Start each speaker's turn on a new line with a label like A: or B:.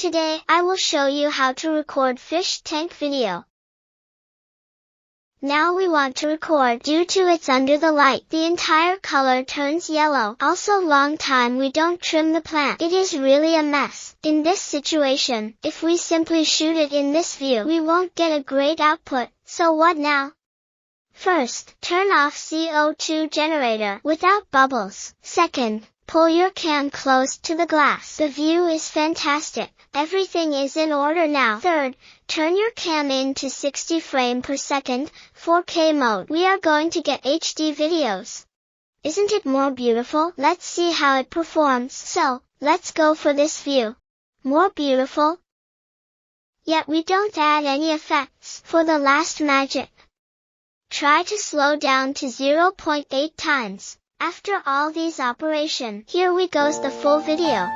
A: Today, I will show you how to record fish tank video. Now we want to record. Due to it's under the light, the entire color turns yellow. Also long time we don't trim the plant. It is really a mess. In this situation, if we simply shoot it in this view, we won't get a great output. So what now? First, turn off CO2 generator without bubbles. Second, pull your cam close to the glass. The view is fantastic. Everything is in order now. Third, turn your cam into 60 frames per second, 4K mode. We are going to get HD videos. Isn't it more beautiful? Let's see how it performs. So, let's go for this view. More beautiful? Yet we don't add any effects. For the last magic, try to slow down to 0.8 times. After all these operation, here we goes the full video.